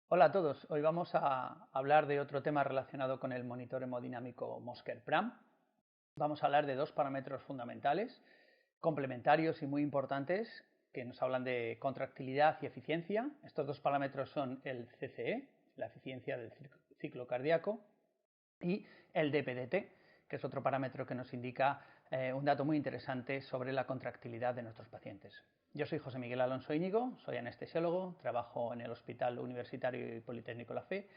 Hola a todos, hoy vamos a hablar de otro tema relacionado con el monitor hemodinámico Mosker Pram. Vamos a hablar de dos parámetros fundamentales, complementarios y muy importantes, que nos hablan de contractilidad y eficiencia. Estos dos parámetros son el CCE, la eficiencia del ciclo cardíaco, y el DPDT, que es otro parámetro que nos indica un dato muy interesante sobre la contractilidad de nuestros pacientes. Yo soy José Miguel Alonso Íñigo, soy anestesiólogo, trabajo en el Hospital Universitario y Politécnico La Fe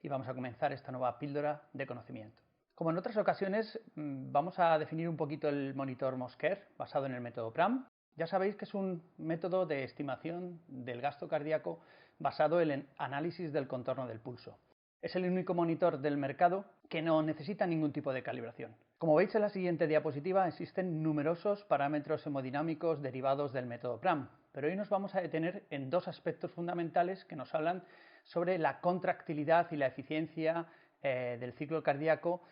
y vamos a comenzar esta nueva píldora de conocimiento. Como en otras ocasiones, vamos a definir un poquito el monitor Mosker basado en el método Pram. Ya sabéis que es un método de estimación del gasto cardíaco basado en el análisis del contorno del pulso. Es el único monitor del mercado que no necesita ningún tipo de calibración. Como veis en la siguiente diapositiva, existen numerosos parámetros hemodinámicos derivados del método Pram, pero hoy nos vamos a detener en dos aspectos fundamentales que nos hablan sobre la contractilidad y la eficiencia del ciclo cardíaco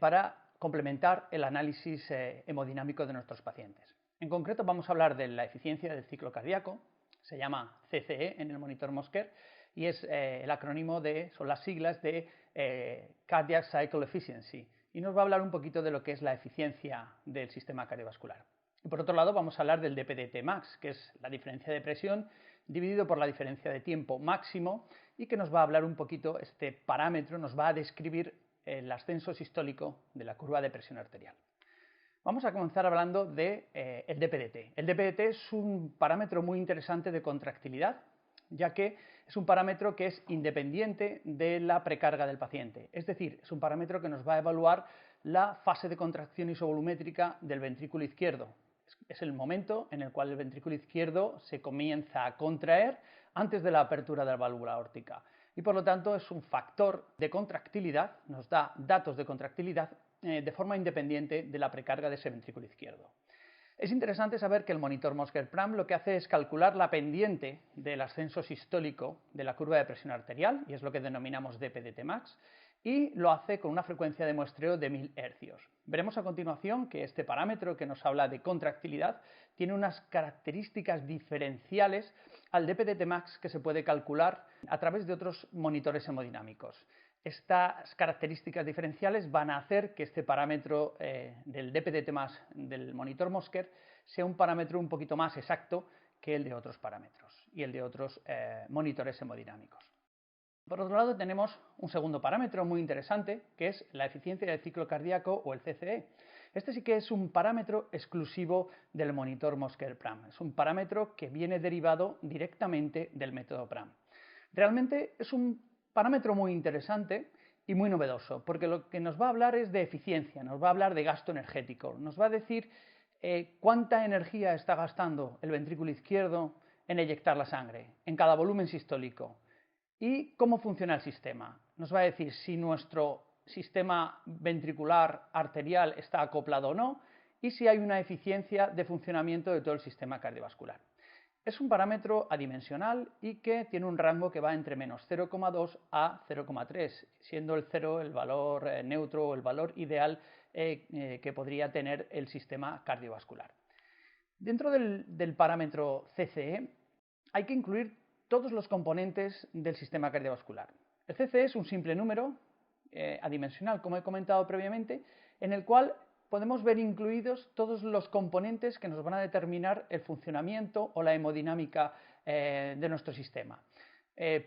para complementar el análisis hemodinámico de nuestros pacientes. En concreto vamos a hablar de la eficiencia del ciclo cardíaco, se llama CCE en el monitor Mosker, y es el acrónimo son las siglas de Cardiac Cycle Efficiency, y nos va a hablar un poquito de lo que es la eficiencia del sistema cardiovascular. Y por otro lado vamos a hablar del DPDT max, que es la diferencia de presión dividido por la diferencia de tiempo máximo, y que nos va a hablar un poquito, este parámetro nos va a describir el ascenso sistólico de la curva de presión arterial. Vamos a comenzar hablando del DPDT. El DPDT es un parámetro muy interesante de contractilidad, ya que es un parámetro que es independiente de la precarga del paciente. Es decir, es un parámetro que nos va a evaluar la fase de contracción isovolumétrica del ventrículo izquierdo. Es el momento en el cual el ventrículo izquierdo se comienza a contraer antes de la apertura de la válvula aórtica. Y por lo tanto es un factor de contractilidad, nos da datos de contractilidad de forma independiente de la precarga de ese ventrículo izquierdo. Es interesante saber que el monitor Mosker Pram lo que hace es calcular la pendiente del ascenso sistólico de la curva de presión arterial, y es lo que denominamos DPDT max, y lo hace con una frecuencia de muestreo de 1000 Hz. Veremos a continuación que este parámetro que nos habla de contractilidad tiene unas características diferenciales al DPDT max que se puede calcular a través de otros monitores hemodinámicos. Estas características diferenciales van a hacer que este parámetro del DPDT más del monitor Mosker sea un parámetro un poquito más exacto que el de otros parámetros y el de otros monitores hemodinámicos. Por otro lado, tenemos un segundo parámetro muy interesante, que es la eficiencia del ciclo cardíaco o el CCE. Este sí que es un parámetro exclusivo del monitor Mosker Pram. Es un parámetro que viene derivado directamente del método Pram. Realmente es un parámetro muy interesante y muy novedoso, porque lo que nos va a hablar es de eficiencia, nos va a hablar de gasto energético, nos va a decir cuánta energía está gastando el ventrículo izquierdo en eyectar la sangre, en cada volumen sistólico, y cómo funciona el sistema. Nos va a decir si nuestro sistema ventricular arterial está acoplado o no, y si hay una eficiencia de funcionamiento de todo el sistema cardiovascular. Es un parámetro adimensional y que tiene un rango que va entre menos 0,2 a 0,3, siendo el 0 el valor neutro o el valor ideal que podría tener el sistema cardiovascular. Dentro del parámetro CCE hay que incluir todos los componentes del sistema cardiovascular. El CCE es un simple número adimensional, como he comentado previamente, en el cual podemos ver incluidos todos los componentes que nos van a determinar el funcionamiento o la hemodinámica de nuestro sistema.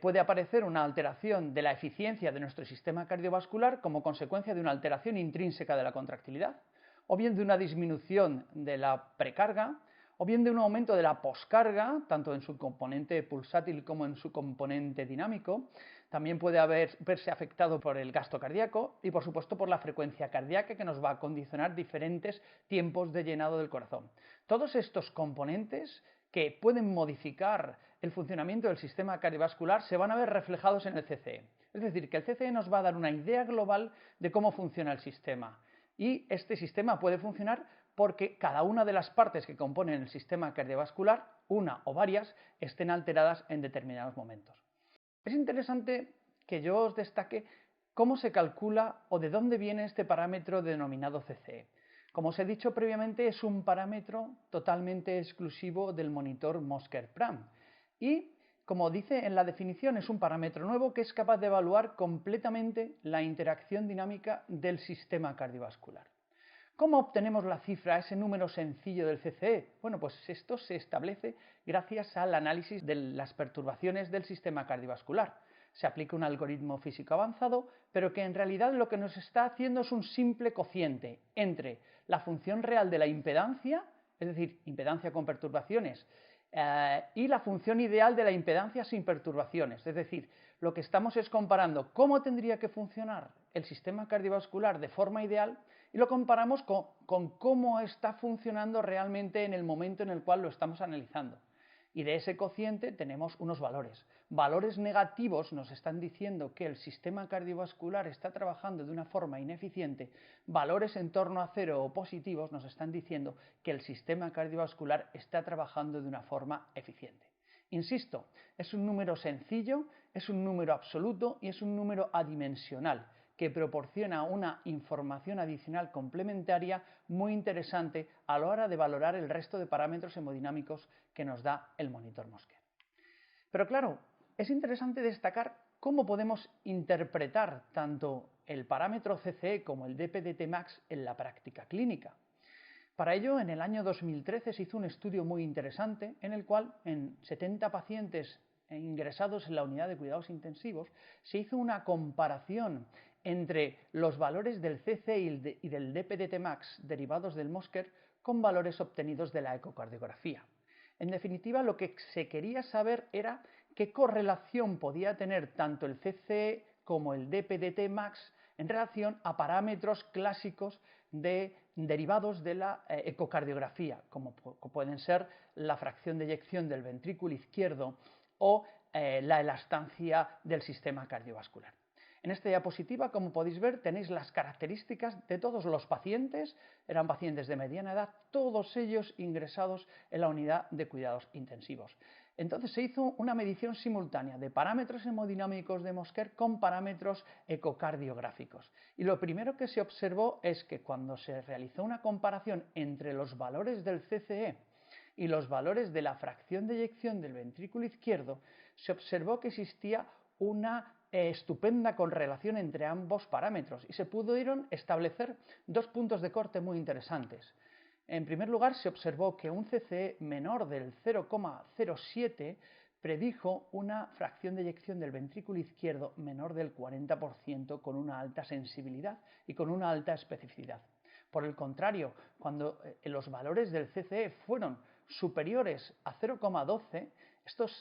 Puede aparecer una alteración de la eficiencia de nuestro sistema cardiovascular como consecuencia de una alteración intrínseca de la contractilidad, o bien de una disminución de la precarga, o bien de un aumento de la poscarga, tanto en su componente pulsátil como en su componente dinámico. También puede verse afectado por el gasto cardíaco y, por supuesto, por la frecuencia cardíaca, que nos va a condicionar diferentes tiempos de llenado del corazón. Todos estos componentes que pueden modificar el funcionamiento del sistema cardiovascular se van a ver reflejados en el CCE. Es decir, que el CCE nos va a dar una idea global de cómo funciona el sistema. Y este sistema puede funcionar porque cada una de las partes que componen el sistema cardiovascular, una o varias, estén alteradas en determinados momentos. Es interesante que yo os destaque cómo se calcula o de dónde viene este parámetro denominado CCE. Como os he dicho previamente, es un parámetro totalmente exclusivo del monitor Mosker Pram y como dice en la definición, es un parámetro nuevo que es capaz de evaluar completamente la interacción dinámica del sistema cardiovascular. ¿Cómo obtenemos la cifra, ese número sencillo del CCE? Bueno, pues esto se establece gracias al análisis de las perturbaciones del sistema cardiovascular. Se aplica un algoritmo físico avanzado, pero que en realidad lo que nos está haciendo es un simple cociente entre la función real de la impedancia, es decir, impedancia con perturbaciones, y la función ideal de la impedancia sin perturbaciones. Es decir, lo que estamos es comparando cómo tendría que funcionar el sistema cardiovascular de forma ideal y lo comparamos con cómo está funcionando realmente en el momento en el cual lo estamos analizando. Y de ese cociente tenemos unos valores. Valores negativos nos están diciendo que el sistema cardiovascular está trabajando de una forma ineficiente. Valores en torno a cero o positivos nos están diciendo que el sistema cardiovascular está trabajando de una forma eficiente. Insisto, es un número sencillo, es un número absoluto y es un número adimensional que proporciona una información adicional complementaria muy interesante a la hora de valorar el resto de parámetros hemodinámicos que nos da el monitor Mosker. Pero claro, es interesante destacar cómo podemos interpretar tanto el parámetro CCE como el DPDT max en la práctica clínica. Para ello, en el año 2013 se hizo un estudio muy interesante en el cual en 70 pacientes ingresados en la unidad de cuidados intensivos se hizo una comparación entre los valores del CC y del DPDT max derivados del Mosker con valores obtenidos de la ecocardiografía. En definitiva, lo que se quería saber era qué correlación podía tener tanto el CC como el DPDT max en relación a parámetros clásicos derivados de la ecocardiografía, como pueden ser la fracción de eyección del ventrículo izquierdo o la elastancia del sistema cardiovascular. En esta diapositiva, como podéis ver, tenéis las características de todos los pacientes, eran pacientes de mediana edad, todos ellos ingresados en la unidad de cuidados intensivos. Entonces se hizo una medición simultánea de parámetros hemodinámicos de Mosker con parámetros ecocardiográficos. Y lo primero que se observó es que cuando se realizó una comparación entre los valores del CCE y los valores de la fracción de eyección del ventrículo izquierdo, se observó que existía una estupenda correlación entre ambos parámetros y se pudieron establecer dos puntos de corte muy interesantes. En primer lugar, se observó que un CCE menor del 0,07 predijo una fracción de eyección del ventrículo izquierdo menor del 40% con una alta sensibilidad y con una alta especificidad. Por el contrario, cuando los valores del CCE fueron superiores a 0,12,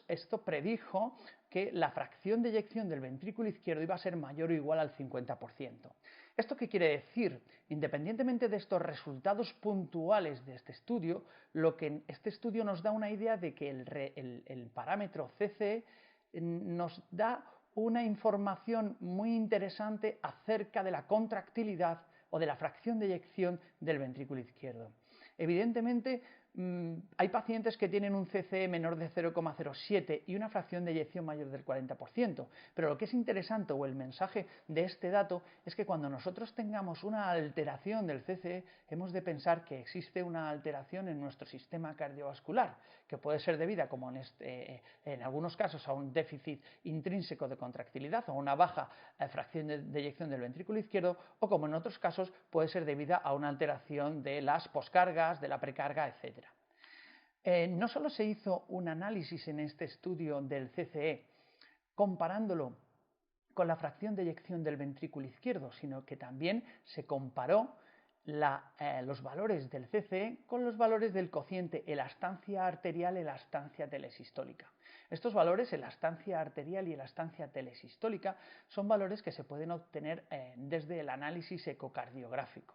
esto predijo que la fracción de eyección del ventrículo izquierdo iba a ser mayor o igual al 50%. ¿Esto qué quiere decir? Independientemente de estos resultados puntuales de este estudio, lo que este estudio nos da una idea de que el parámetro CCE nos da una información muy interesante acerca de la contractilidad o de la fracción de eyección del ventrículo izquierdo. Evidentemente, hay pacientes que tienen un CCE menor de 0,07 y una fracción de eyección mayor del 40%, pero lo que es interesante o el mensaje de este dato es que cuando nosotros tengamos una alteración del CCE, hemos de pensar que existe una alteración en nuestro sistema cardiovascular, que puede ser debida, como en algunos casos, a un déficit intrínseco de contractilidad o a una baja fracción de eyección del ventrículo izquierdo, o como en otros casos puede ser debida a una alteración de las poscargas, de la precarga, etc. No solo se hizo un análisis en este estudio del CCE comparándolo con la fracción de eyección del ventrículo izquierdo, sino que también se comparó los valores del CCE con los valores del cociente elastancia arterial y elastancia telesistólica. Estos valores, elastancia arterial y elastancia telesistólica, son valores que se pueden obtener desde el análisis ecocardiográfico.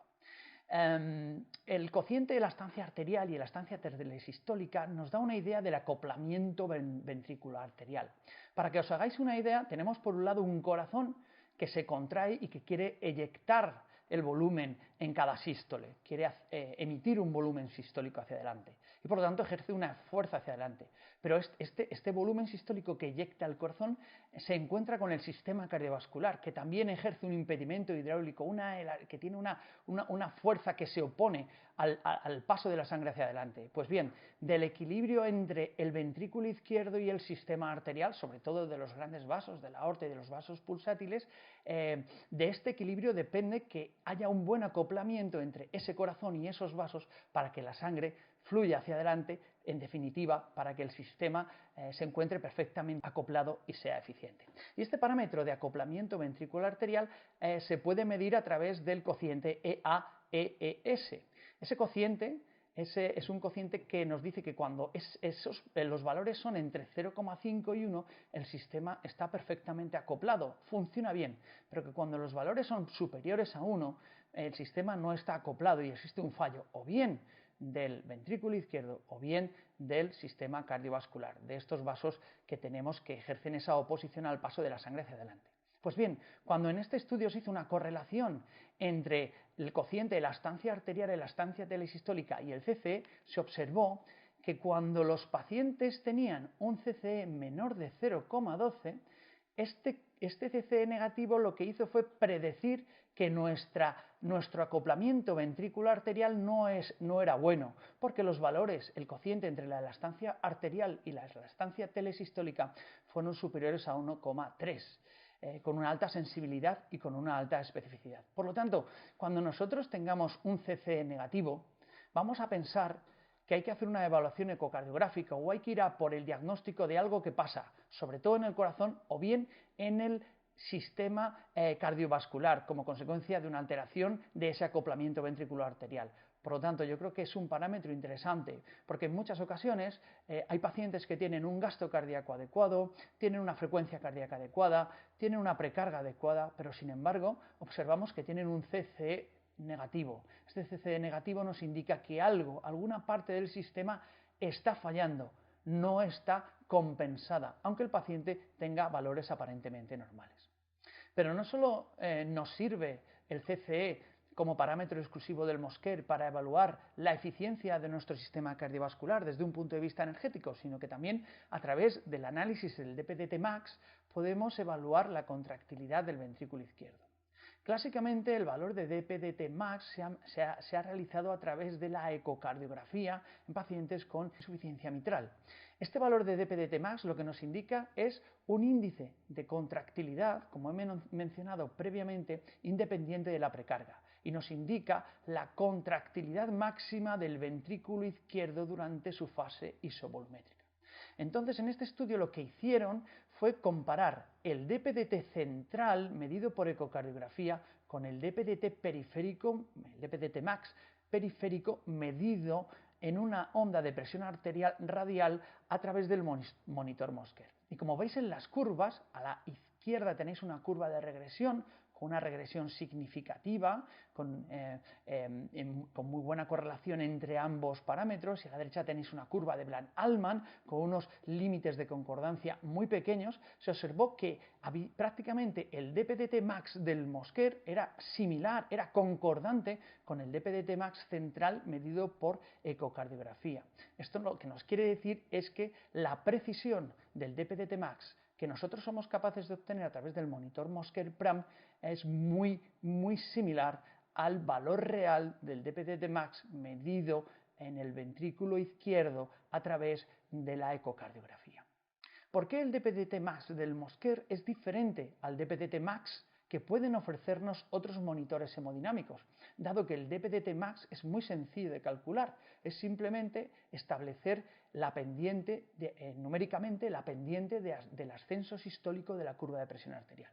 El cociente de elastancia arterial y elastancia telesistólica nos da una idea del acoplamiento ventricular arterial. Para que os hagáis una idea, tenemos por un lado un corazón que se contrae y que quiere eyectar el volumen en cada sístole, quiere emitir un volumen sistólico hacia adelante y por lo tanto ejerce una fuerza hacia adelante. Pero este volumen sistólico que eyecta el corazón se encuentra con el sistema cardiovascular, que también ejerce un impedimento hidráulico, que tiene una fuerza que se opone al paso de la sangre hacia adelante. Pues bien, del equilibrio entre el ventrículo izquierdo y el sistema arterial, sobre todo de los grandes vasos, de la aorta y de los vasos pulsátiles, de este equilibrio depende que haya un buen acoplamiento entre ese corazón y esos vasos para que la sangre fluya hacia adelante, en definitiva, para que el sistema se encuentre perfectamente acoplado y sea eficiente. Y este parámetro de acoplamiento ventricular arterial se puede medir a través del cociente EA-EES. Ese cociente es un cociente que nos dice que cuando los valores son entre 0,5 y 1, el sistema está perfectamente acoplado, funciona bien, pero que cuando los valores son superiores a 1, el sistema no está acoplado y existe un fallo, o bien del ventrículo izquierdo o bien del sistema cardiovascular, de estos vasos que tenemos que ejercen esa oposición al paso de la sangre hacia adelante. Pues bien, cuando en este estudio se hizo una correlación entre el cociente de la estancia arterial, la estancia telesistólica y el CCE, se observó que cuando los pacientes tenían un CCE menor de 0,12, este CCE negativo lo que hizo fue predecir que nuestro acoplamiento ventricular arterial no era bueno, porque los valores, el cociente entre la elastancia arterial y la elastancia telesistólica fueron superiores a 1,3. Con una alta sensibilidad y con una alta especificidad. Por lo tanto, cuando nosotros tengamos un CCE negativo, vamos a pensar que hay que hacer una evaluación ecocardiográfica o hay que ir a por el diagnóstico de algo que pasa, sobre todo en el corazón o bien en el sistema cardiovascular, como consecuencia de una alteración de ese acoplamiento ventricular arterial. Por lo tanto, yo creo que es un parámetro interesante, porque en muchas ocasiones hay pacientes que tienen un gasto cardíaco adecuado, tienen una frecuencia cardíaca adecuada, tienen una precarga adecuada, pero sin embargo observamos que tienen un CCE negativo. Este CCE negativo nos indica que alguna parte del sistema está fallando, no está compensada, aunque el paciente tenga valores aparentemente normales. Pero no solo nos sirve el CCE como parámetro exclusivo del Mosquer para evaluar la eficiencia de nuestro sistema cardiovascular desde un punto de vista energético, sino que también a través del análisis del DPDT max podemos evaluar la contractilidad del ventrículo izquierdo. Clásicamente el valor de DPDT max se ha realizado a través de la ecocardiografía en pacientes con insuficiencia mitral. Este valor de DPDT max lo que nos indica es un índice de contractilidad, como he mencionado previamente, independiente de la precarga, y nos indica la contractilidad máxima del ventrículo izquierdo durante su fase isovolumétrica. Entonces, en este estudio lo que hicieron fue comparar el DPDT central medido por ecocardiografía con el DPDT periférico, el DPDT max periférico medido en una onda de presión arterial radial a través del monitor Mosquer. Y como veis en las curvas, a la izquierda tenéis una curva de regresión, con una regresión significativa, con muy buena correlación entre ambos parámetros, y a la derecha tenéis una curva de Bland-Allman con unos límites de concordancia muy pequeños. Se observó que prácticamente el DPDT max del Mosquer era similar, era concordante con el DPDT max central medido por ecocardiografía. Esto lo que nos quiere decir es que la precisión del DPDT max que nosotros somos capaces de obtener a través del monitor Mosquer-Pram es muy similar al valor real del DPDT max medido en el ventrículo izquierdo a través de la ecocardiografía. ¿Por qué el DPDT max del Mosquer es diferente al DPDT max que pueden ofrecernos otros monitores hemodinámicos? Dado que el DPDT max es muy sencillo de calcular, es simplemente establecer la pendiente, numéricamente la pendiente del ascenso sistólico de la curva de presión arterial.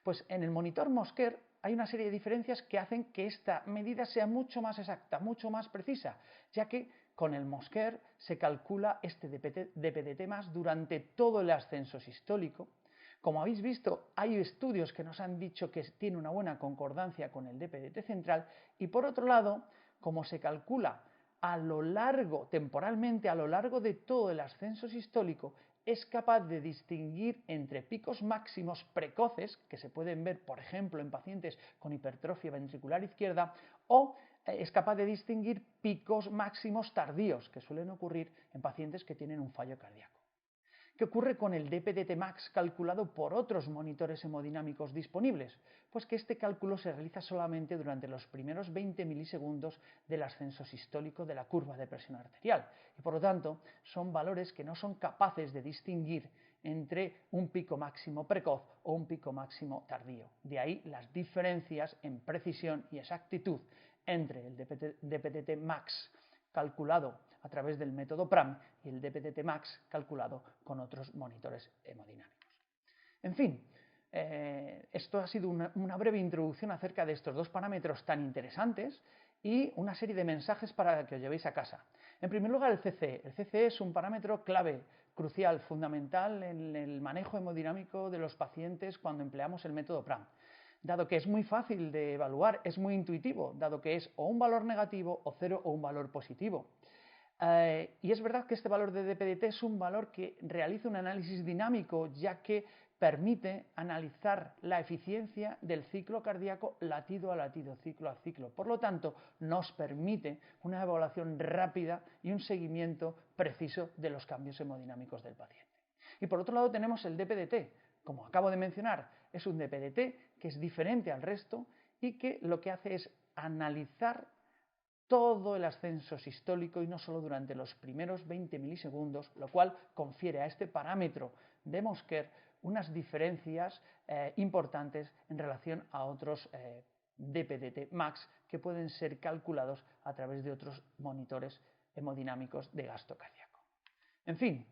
Pues en el monitor Mosquer hay una serie de diferencias que hacen que esta medida sea mucho más exacta, mucho más precisa, ya que con el Mosquer se calcula este DPDT max durante todo el ascenso sistólico. Como habéis visto, hay estudios que nos han dicho que tiene una buena concordancia con el DPDT central y por otro lado, como se calcula temporalmente a lo largo de todo el ascenso sistólico, es capaz de distinguir entre picos máximos precoces, que se pueden ver, por ejemplo, en pacientes con hipertrofia ventricular izquierda, o es capaz de distinguir picos máximos tardíos, que suelen ocurrir en pacientes que tienen un fallo cardíaco. ¿Qué ocurre con el DPDT max calculado por otros monitores hemodinámicos disponibles? Pues que este cálculo se realiza solamente durante los primeros 20 milisegundos del ascenso sistólico de la curva de presión arterial y por lo tanto son valores que no son capaces de distinguir entre un pico máximo precoz o un pico máximo tardío. De ahí las diferencias en precisión y exactitud entre el DPDT max calculado a través del método PRAM y el DPDT max calculado con otros monitores hemodinámicos. En fin, esto ha sido una breve introducción acerca de estos dos parámetros tan interesantes y una serie de mensajes para que os llevéis a casa. En primer lugar, el CC. El CC es un parámetro clave, crucial, fundamental en el manejo hemodinámico de los pacientes cuando empleamos el método PRAM. Dado que es muy fácil de evaluar, es muy intuitivo, dado que es o un valor negativo o cero o un valor positivo. Y es verdad que este valor de DPDT es un valor que realiza un análisis dinámico, ya que permite analizar la eficiencia del ciclo cardíaco latido a latido, ciclo a ciclo. Por lo tanto, nos permite una evaluación rápida y un seguimiento preciso de los cambios hemodinámicos del paciente. Y por otro lado tenemos el DPDT. Como acabo de mencionar, es un DPDT que es diferente al resto y que lo que hace es analizar todo el ascenso sistólico y no solo durante los primeros 20 milisegundos, lo cual confiere a este parámetro de Mosquer unas diferencias importantes en relación a otros DPDT max que pueden ser calculados a través de otros monitores hemodinámicos de gasto cardíaco. En fin,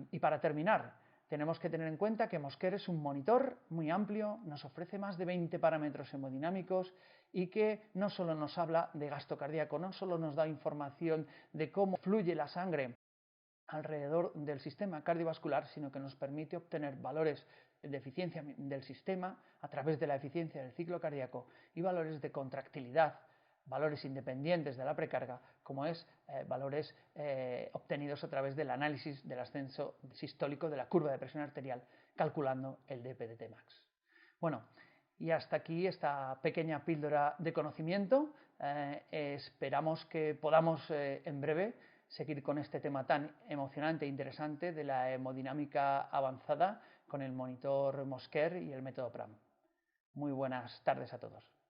y para terminar, tenemos que tener en cuenta que Mosquer es un monitor muy amplio, nos ofrece más de 20 parámetros hemodinámicos y que no solo nos habla de gasto cardíaco, no solo nos da información de cómo fluye la sangre alrededor del sistema cardiovascular, sino que nos permite obtener valores de eficiencia del sistema a través de la eficiencia del ciclo cardíaco y valores de contractilidad, valores independientes de la precarga, como es valores obtenidos a través del análisis del ascenso sistólico de la curva de presión arterial, calculando el DPDT max. Bueno, y hasta aquí esta pequeña píldora de conocimiento. Esperamos que podamos en breve seguir con este tema tan emocionante e interesante de la hemodinámica avanzada con el monitor Mosquer y el método PRAM. Muy buenas tardes a todos.